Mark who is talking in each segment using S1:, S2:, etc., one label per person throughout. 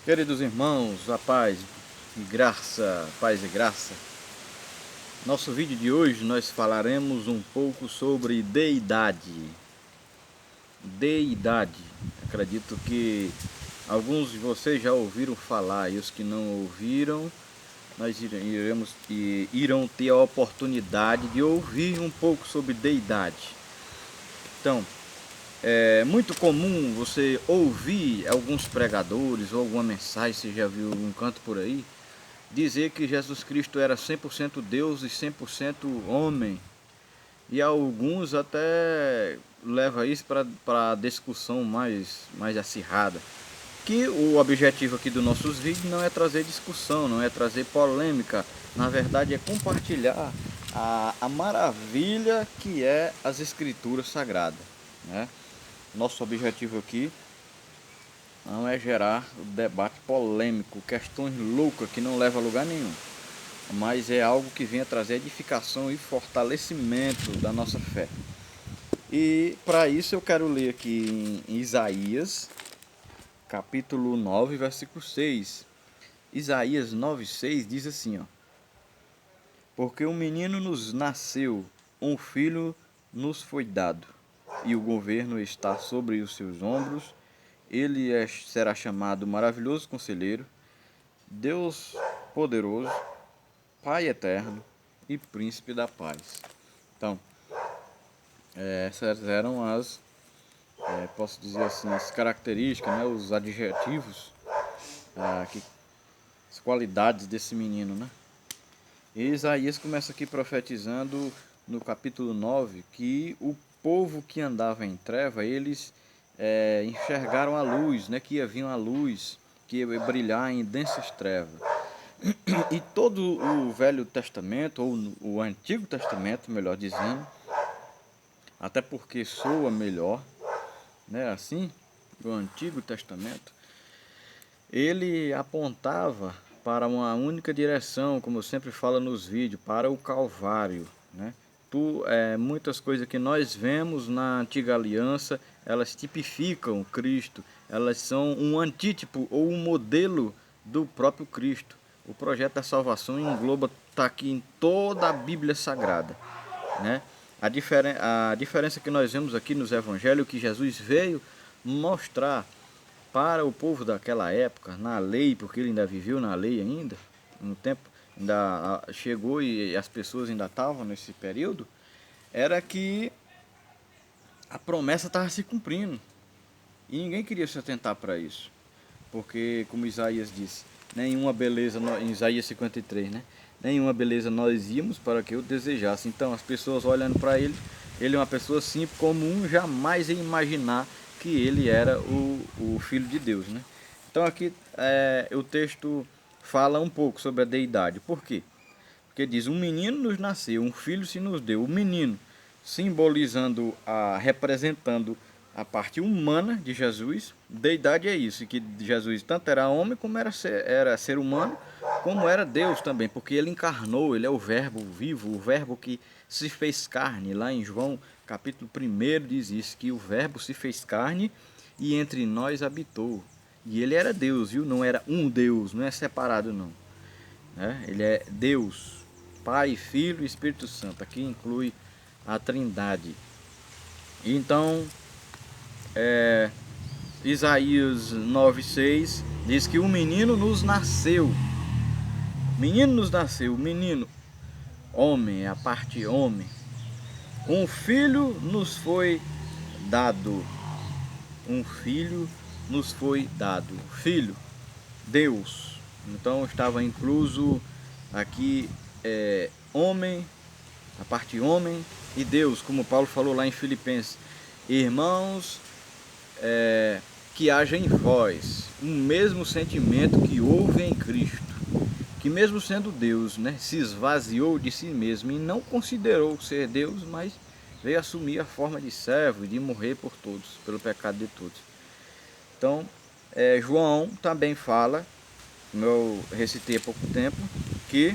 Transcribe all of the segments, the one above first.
S1: Queridos irmãos, a paz e graça, paz e graça. Nosso vídeo de hoje nós falaremos um pouco sobre deidade. Deidade. Acredito que alguns de vocês já ouviram falar e os que não ouviram, irão ter a oportunidade de ouvir um pouco sobre deidade. Então, é muito comum você ouvir alguns pregadores ou alguma mensagem, você já viu um canto por aí, dizer que Jesus Cristo era 100% Deus e 100% homem. E alguns até levam isso para discussão mais acirrada. Que o objetivo aqui dos nossos vídeos não é trazer discussão, não é trazer polêmica. Na verdade é compartilhar a maravilha que é as Escrituras Sagradas, né? Nosso objetivo aqui não é gerar debate polêmico, questões loucas que não levam a lugar nenhum, mas é algo que venha trazer edificação e fortalecimento da nossa fé. E para isso eu quero ler aqui em Isaías, capítulo 9, versículo 6. Isaías 9:6 diz assim, ó: Porque um menino nos nasceu, um filho nos foi dado, e o governo está sobre os seus ombros. Será chamado Maravilhoso Conselheiro, Deus Poderoso, Pai Eterno e Príncipe da Paz. Então, essas eram posso dizer assim, as características, né, os adjetivos, as qualidades desse menino, né? E Isaías começa aqui profetizando no capítulo 9 que o povo que andava em treva, eles enxergaram a luz, né, que ia vir uma luz que ia brilhar em densas trevas. E todo o Velho Testamento, ou o Antigo Testamento, melhor dizendo, até porque soa melhor, né, assim, o Antigo Testamento, ele apontava para uma única direção, como eu sempre falo nos vídeos, para o Calvário, né? Muitas coisas que nós vemos na antiga aliança, elas tipificam Cristo, elas são um antítipo ou um modelo do próprio Cristo. O projeto da salvação engloba, está aqui em toda a Bíblia Sagrada, né? A diferença que nós vemos aqui nos Evangelhos, que Jesus veio mostrar para o povo daquela época, na lei, porque ele ainda viveu na lei ainda, no tempo ainda chegou e as pessoas ainda estavam nesse período, era que a promessa estava se cumprindo. E ninguém queria se atentar para isso. Porque, como Isaías disse, nenhuma beleza, em Isaías 53, né? Nenhuma beleza nós íamos para que eu desejasse. Então, as pessoas olhando para ele é uma pessoa simples, comum, jamais ia imaginar que ele era o Filho de Deus, né? Então, aqui o texto fala um pouco sobre a deidade. Por quê? Porque diz, um menino nos nasceu, um filho se nos deu. O menino, simbolizando, representando a parte humana de Jesus. Deidade é isso, que Jesus tanto era homem como era ser humano, como era Deus também, porque ele encarnou, ele é o verbo vivo, o verbo que se fez carne. Lá em João capítulo 1 diz isso, que o verbo se fez carne e entre nós habitou. E ele era Deus, viu? Não era um Deus, não é separado não, né? Ele é Deus, Pai, Filho e Espírito Santo. Aqui inclui a Trindade. Então, Isaías 9:6 diz que um menino nos nasceu. Menino nos nasceu, menino, homem, a parte homem. Um filho nos foi dado. Um filho nos foi dado. Filho, Deus. Então estava incluso aqui homem, a parte homem e Deus, como Paulo falou lá em Filipenses. Irmãos, que haja em vós o mesmo sentimento que houve em Cristo, que mesmo sendo Deus, né, se esvaziou de si mesmo e não considerou ser Deus, mas veio assumir a forma de servo e de morrer por todos, pelo pecado de todos. Então, João também fala, como eu recitei há pouco tempo, que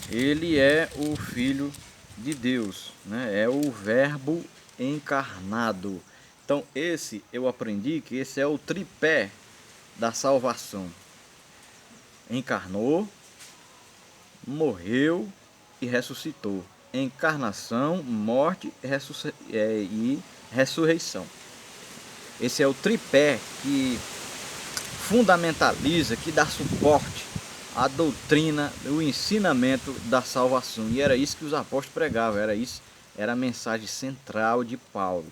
S1: ele é o Filho de Deus, né? É o Verbo encarnado. Então esse eu aprendi que esse é o tripé da salvação. Encarnou, morreu e ressuscitou. Encarnação, morte e ressurreição. Esse é o tripé que fundamentaliza, que dá suporte à doutrina, o ensinamento da salvação. E era isso que os apóstolos pregavam, era a mensagem central de Paulo.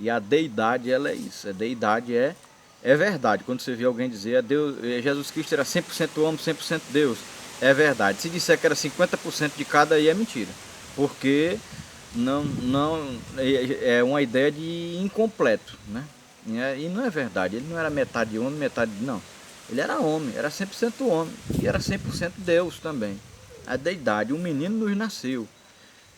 S1: E a deidade, ela é isso. A deidade é verdade. Quando você vê alguém dizer Deus, Jesus Cristo era 100% homem, 100% Deus, é verdade. Se disser que era 50% de cada, aí é mentira. Porque não é uma ideia de incompleto, né? E não é verdade. Ele não era metade homem, metade... Não. Ele era homem, era 100% homem. E era 100% Deus também. A deidade. Um menino nos nasceu.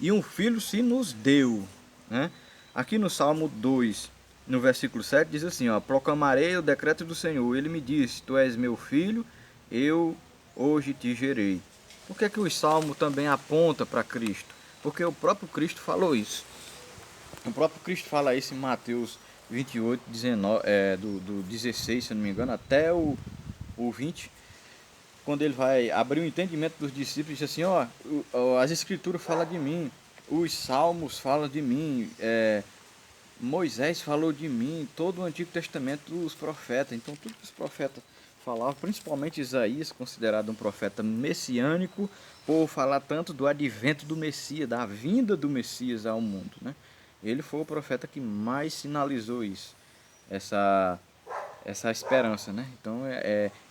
S1: E um filho se nos deu, né? Aqui no Salmo 2, no versículo 7, diz assim, ó: proclamarei o decreto do Senhor. Ele me disse, tu és meu filho, eu hoje te gerei. Por que o Salmo também aponta para Cristo? Porque o próprio Cristo falou isso. O próprio Cristo fala isso em Mateus 28, 19, do 16, se eu não me engano, até o 20, quando ele vai abrir o entendimento dos discípulos, diz assim, ó, as escrituras falam de mim, os salmos falam de mim, Moisés falou de mim, todo o Antigo Testamento, os profetas. Então tudo que os profetas falavam, principalmente Isaías, considerado um profeta messiânico, por falar tanto do advento do Messias, da vinda do Messias ao mundo, né? Ele foi o profeta que mais sinalizou isso, essa esperança, né? Então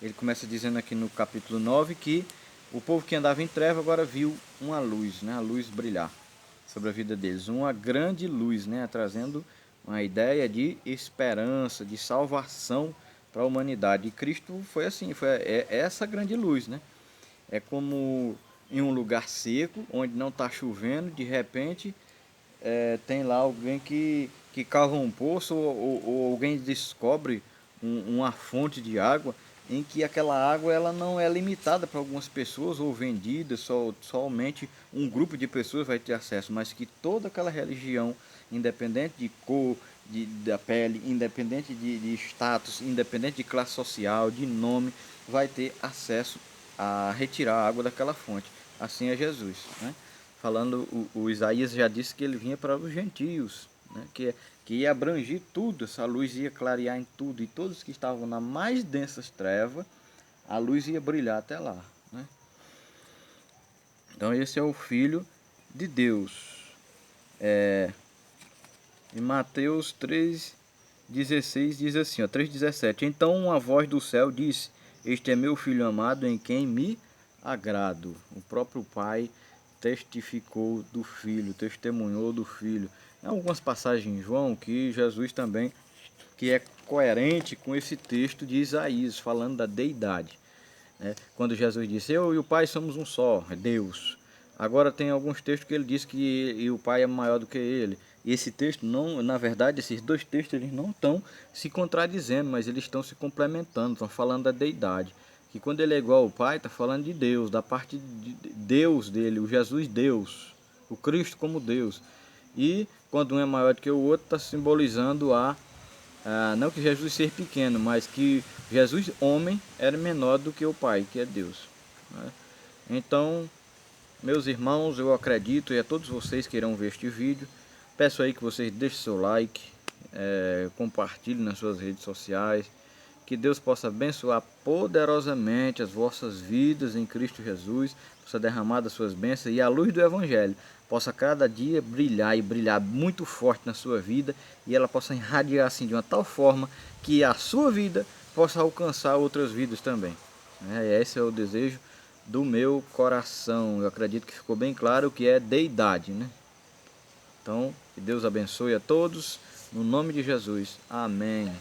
S1: ele começa dizendo aqui no capítulo 9 que o povo que andava em treva agora viu uma luz, né? A luz brilhar sobre a vida deles, uma grande luz, né? Trazendo uma ideia de esperança, de salvação para a humanidade. E Cristo foi assim, é essa grande luz, né? É como em um lugar seco, onde não está chovendo, de repente tem lá alguém que cava um poço ou alguém descobre uma fonte de água em que aquela água ela não é limitada para algumas pessoas ou vendida, somente um grupo de pessoas vai ter acesso, mas que toda aquela religião, independente de cor, da pele, independente de status, independente de classe social, de nome, vai ter acesso a retirar a água daquela fonte. Assim é Jesus, né? Falando, o Isaías já disse que ele vinha para os gentios, né? Que ia abranger tudo, essa luz ia clarear em tudo, e todos que estavam na mais densas trevas, a luz ia brilhar até lá, né? Então esse é o Filho de Deus. Em Mateus 3,16 diz assim, ó, 3,17: então uma voz do céu disse, este é meu Filho amado em quem me agrado. O próprio Pai testificou do Filho, testemunhou do Filho. Em algumas passagens em João que Jesus também, que é coerente com esse texto de Isaías, falando da deidade, né? Quando Jesus disse, eu e o Pai somos um só, é Deus. Agora tem alguns textos que ele diz que o Pai é maior do que ele. E esse texto, não, na verdade, esses dois textos eles não estão se contradizendo, mas eles estão se complementando, estão falando da deidade. Que quando ele é igual ao Pai, está falando de Deus, da parte de Deus dele, o Jesus Deus, o Cristo como Deus. E quando um é maior do que o outro, está simbolizando não que Jesus seja pequeno, mas que Jesus, homem, era menor do que o Pai, que é Deus, né? Então, meus irmãos, eu acredito, e a todos vocês que irão ver este vídeo, peço aí que vocês deixem seu like, compartilhem nas suas redes sociais, que Deus possa abençoar poderosamente as vossas vidas em Cristo Jesus, possa derramar das suas bênçãos e a luz do Evangelho possa cada dia brilhar e brilhar muito forte na sua vida e ela possa irradiar assim de uma tal forma que a sua vida possa alcançar outras vidas também. Esse é o desejo do meu coração. Eu acredito que ficou bem claro o que é deidade, né? Então, que Deus abençoe a todos, no nome de Jesus. Amém.